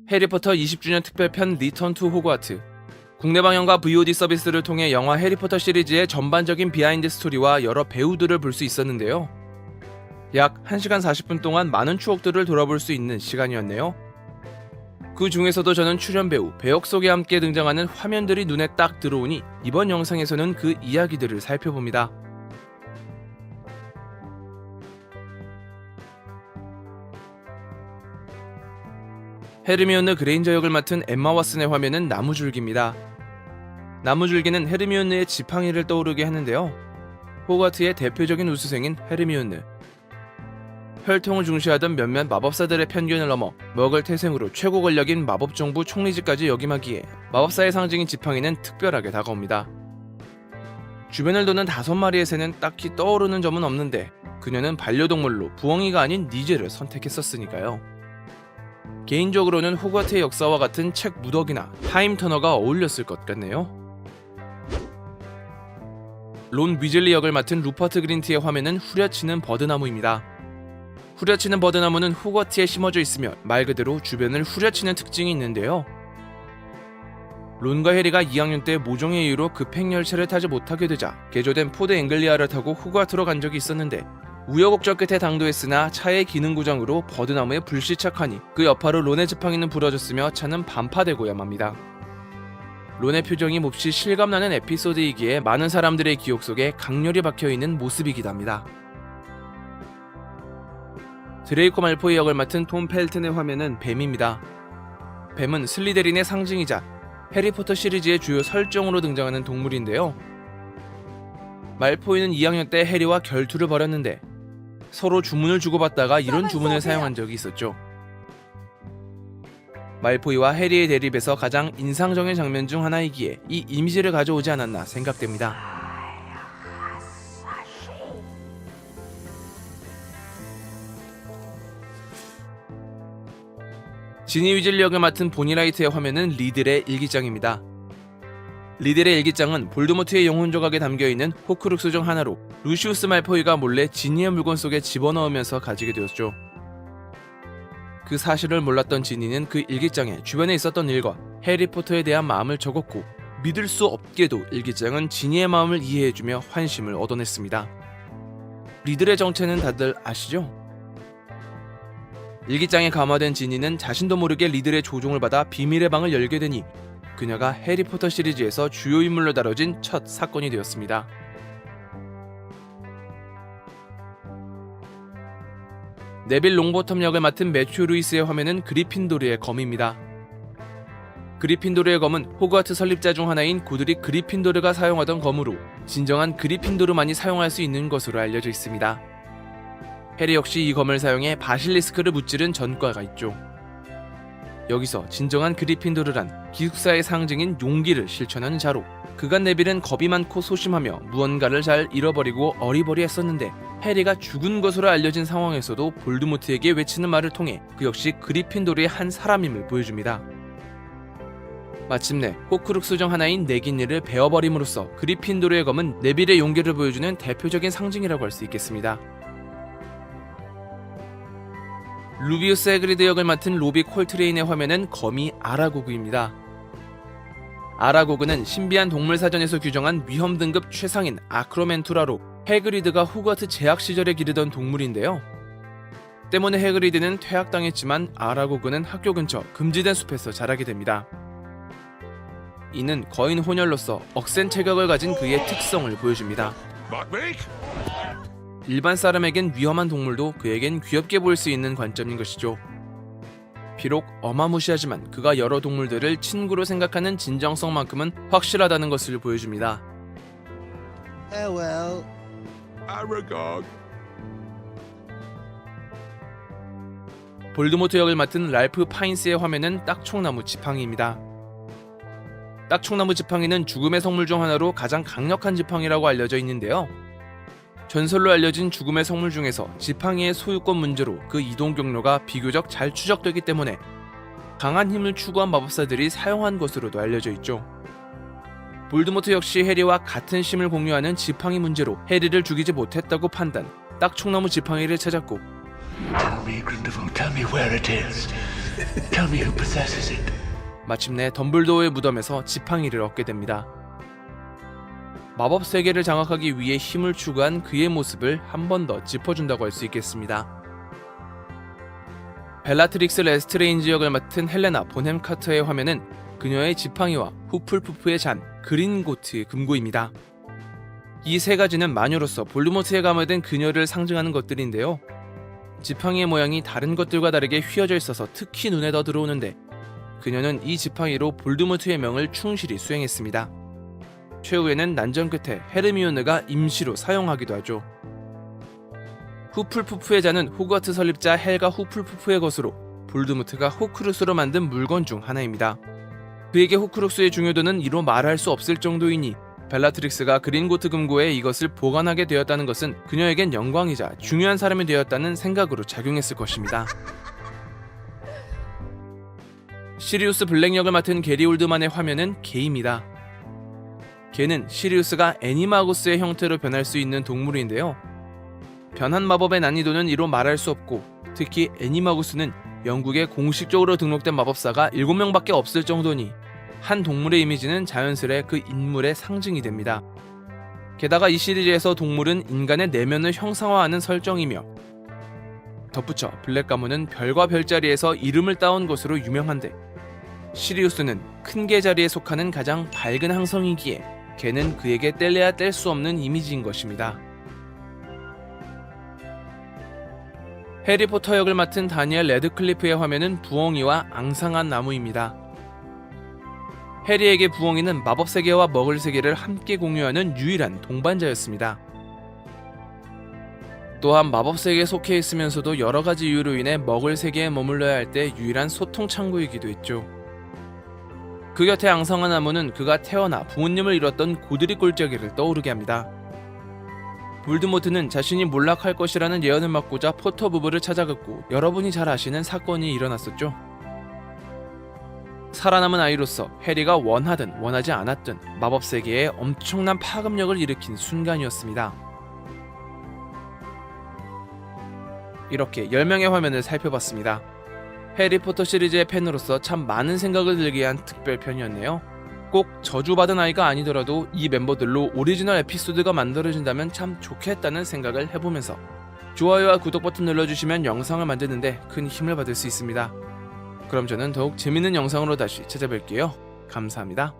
해리포터 20주년 특별편 리턴 투 호그와트. 국내 방영과 VOD 서비스를 통해 영화 해리포터 시리즈의 전반적인 비하인드 스토리와 여러 배우들을 볼 수 있었는데요. 약 1시간 40분 동안 많은 추억들을 돌아볼 수 있는 시간이었네요. 그 중에서도 저는 출연 배우 배역석에 함께 등장하는 화면들이 눈에 딱 들어오니 이번 영상에서는 그 이야기들을 살펴봅니다. 헤르미온느 그레인저 역을 맡은 엠마 왓슨의 화면은 나무줄기입니다. 나무줄기는 헤르미온느의 지팡이를 떠오르게 하는데요. 호그와트의 대표적인 우수생인 헤르미온느. 혈통을 중시하던 몇몇 마법사들의 편견을 넘어 머글 태생으로 최고 권력인 마법정부 총리직까지 역임하기에 마법사의 상징인 지팡이는 특별하게 다가옵니다. 주변을 도는 5마리의 새는 딱히 떠오르는 점은 없는데 그녀는 반려동물로 부엉이가 아닌 니제를 선택했었으니까요. 개인적으로는 호그와트의 역사와 같은 책 무더기나 타임터너가 어울렸을 것 같네요. 론 위즐리 역을 맡은 루퍼트 그린트의 화면은 후려치는 버드나무입니다. 후려치는 버드나무는 호그와트에 심어져 있으며 말 그대로 주변을 후려치는 특징이 있는데요. 론과 해리가 2학년 때 모종의 이유로 급행열차를 타지 못하게 되자 개조된 포드 앵글리아를 타고 호그와트로 간 적이 있었는데 우여곡절 끝에 당도했으나 차의 기능故障으로 버드나무에 불시착하니 그 여파로 론의 지팡이는 부러졌으며 차는 반파되고야 맙니다. 론의 표정이 몹시 실감나는 에피소드이기에 많은 사람들의 기억 속에 강렬히 박혀있는 모습이기도 합니다. 드레이코 말포이 역을 맡은 톰 펠튼의 화면은 뱀입니다. 뱀은 슬리데린의 상징이자 해리포터 시리즈의 주요 설정으로 등장하는 동물인데요. 말포이는 2학년 때 해리와 결투를 벌였는데 서로 주문을 주고받다가 이런 주문을 사용한 적이 있었죠. 말포이와 해리의 대립에서 가장 인상적인 장면 중 하나이기에 이 이미지를 가져오지 않았나 생각됩니다. 지니 위즐리 역을 맡은 보니 라이트의 화면은 리들의 일기장입니다. 리들의 일기장은 볼드모트의 영혼 조각에 담겨있는 호크룩스 중 하나로 루시우스 말포이가 몰래 지니의 물건 속에 집어넣으면서 가지게 되었죠. 그 사실을 몰랐던 지니는 그 일기장에 주변에 있었던 일과 해리포터에 대한 마음을 적었고 믿을 수 없게도 일기장은 지니의 마음을 이해해주며 환심을 얻어냈습니다. 리들의 정체는 다들 아시죠? 일기장에 감화된 지니는 자신도 모르게 리들의 조종을 받아 비밀의 방을 열게 되니 그녀가 해리포터 시리즈에서 주요 인물로 다뤄진 첫 사건이 되었습니다. 네빌 롱보텀 역을 맡은 매튜 루이스의 화면은 그리핀도르의 검입니다. 그리핀도르의 검은 호그와트 설립자 중 하나인 고드릭 그리핀도르가 사용하던 검으로 진정한 그리핀도르만이 사용할 수 있는 것으로 알려져 있습니다. 해리 역시 이 검을 사용해 바실리스크를 무찌른 전과가 있죠. 여기서 진정한 그리핀도르란 기숙사의 상징인 용기를 실천하는 자로 그간 네빌은 겁이 많고 소심하며 무언가를 잘 잃어버리고 어리버리했었는데 해리가 죽은 것으로 알려진 상황에서도 볼드모트에게 외치는 말을 통해 그 역시 그리핀도르의 한 사람임을 보여줍니다. 마침내 호크룩스 중 하나인 네기니를 베어버림으로써 그리핀도르의 검은 네빌의 용기를 보여주는 대표적인 상징이라고 할 수 있겠습니다. 루비우스 해그리드 역을 맡은 로비 콜트레인의 화면은 거미 아라고그입니다. 아라고그는 신비한 동물사전에서 규정한 위험 등급 최상인 아크로멘투라로 해그리드가 호그와트 재학 시절에 기르던 동물인데요. 때문에 해그리드는 퇴학당했지만 아라고그는 학교 근처 금지된 숲에서 자라게 됩니다. 이는 거인 혼혈로서 억센 체격을 가진 그의 특성을 보여줍니다. 일반 사람에겐 위험한 동물도 그에겐 귀엽게 보일 수 있는 관점인 것이죠. 비록 어마무시하지만 그가 여러 동물들을 친구로 생각하는 진정성만큼은 확실하다는 것을 보여줍니다. Farewell. 볼드모트 역을 맡은 랄프 파인스의 화면은 딱총나무 지팡이입니다. 딱총나무 지팡이는 죽음의 성물 중 하나로 가장 강력한 지팡이라고 알려져 있는데요. 전설로 알려진 죽음의 성물 중에서 지팡이의 소유권 문제로 그 이동 경로가 비교적 잘 추적되기 때문에 강한 힘을 추구한 마법사들이 사용한 것으로도 알려져 있죠. 볼드모트 역시 해리와 같은 심을 공유하는 지팡이 문제로 해리를 죽이지 못했다고 판단, 딱총나무 지팡이를 찾았고 Tell me, Grindelwald, tell me where it is. Tell me who possesses it. 마침내 덤블도어의 무덤에서 지팡이를 얻게 됩니다. 마법 세계를 장악하기 위해 힘을 추구한 그의 모습을 한 번 더 짚어준다고 할 수 있겠습니다. 벨라트릭스 레스트레인지 역을 맡은 헬레나 본햄 카터의 화면은 그녀의 지팡이와 후플푸프의 잔, 그린고트의 금고입니다. 이 세 가지는 마녀로서 볼드모트에 감화된 그녀를 상징하는 것들인데요. 지팡이의 모양이 다른 것들과 다르게 휘어져 있어서 특히 눈에 더 들어오는데 그녀는 이 지팡이로 볼드모트의 명을 충실히 수행했습니다. 최후에는 난전 끝에 헤르미온느가 임시로 사용하기도 하죠. 후플푸프의 잔은 호그와트 설립자 헬가 후플푸프의 것으로 볼드모트가 호크루스로 만든 물건 중 하나입니다. 그에게 호크루스의 중요도는 이로 말할 수 없을 정도이니 벨라트릭스가 그린고트 금고에 이것을 보관하게 되었다는 것은 그녀에겐 영광이자 중요한 사람이 되었다는 생각으로 작용했을 것입니다. 시리우스 블랙 역을 맡은 게리 올드만의 화면은 개입니다. 개는 시리우스가 애니마구스의 형태로 변할 수 있는 동물인데요. 변한 마법의 난이도는 이로 말할 수 없고 특히 애니마구스는 영국에 공식적으로 등록된 마법사가 7명밖에 없을 정도니 한 동물의 이미지는 자연스레 그 인물의 상징이 됩니다. 게다가 이 시리즈에서 동물은 인간의 내면을 형상화하는 설정이며 덧붙여 블랙 가문은 별과 별자리에서 이름을 따온 것으로 유명한데 시리우스는 큰 개 자리에 속하는 가장 밝은 항성이기에 개는 그에게 뗄래야 뗄 수 없는 이미지인 것입니다. 해리포터 역을 맡은 다니엘 레드클리프의 화면은 부엉이와 앙상한 나무입니다. 해리에게 부엉이는 마법 세계와 먹을 세계를 함께 공유하는 유일한 동반자였습니다. 또한 마법 세계에 속해 있으면서도 여러 가지 이유로 인해 먹을 세계에 머물러야 할 때 유일한 소통 창구이기도 했죠. 그 곁에 앙상한 나무는 그가 태어나 부모님을 잃었던 고드리 꼴짜기를 떠오르게 합니다. 볼드모트는 자신이 몰락할 것이라는 예언을 막고자 포터 부부를 찾아갔고 여러분이 잘 아시는 사건이 일어났었죠. 살아남은 아이로서 해리가 원하든 원하지 않았든 마법 세계에 엄청난 파급력을 일으킨 순간이었습니다. 이렇게 10명의 화면을 살펴봤습니다. 해리포터 시리즈의 팬으로서 참 많은 생각을 들게 한 특별편이었네요. 꼭 저주받은 아이가 아니더라도 이 멤버들로 오리지널 에피소드가 만들어진다면 참 좋겠다는 생각을 해보면서 좋아요와 구독 버튼 눌러주시면 영상을 만드는데 큰 힘을 받을 수 있습니다. 그럼 저는 더욱 재밌는 영상으로 다시 찾아뵐게요. 감사합니다.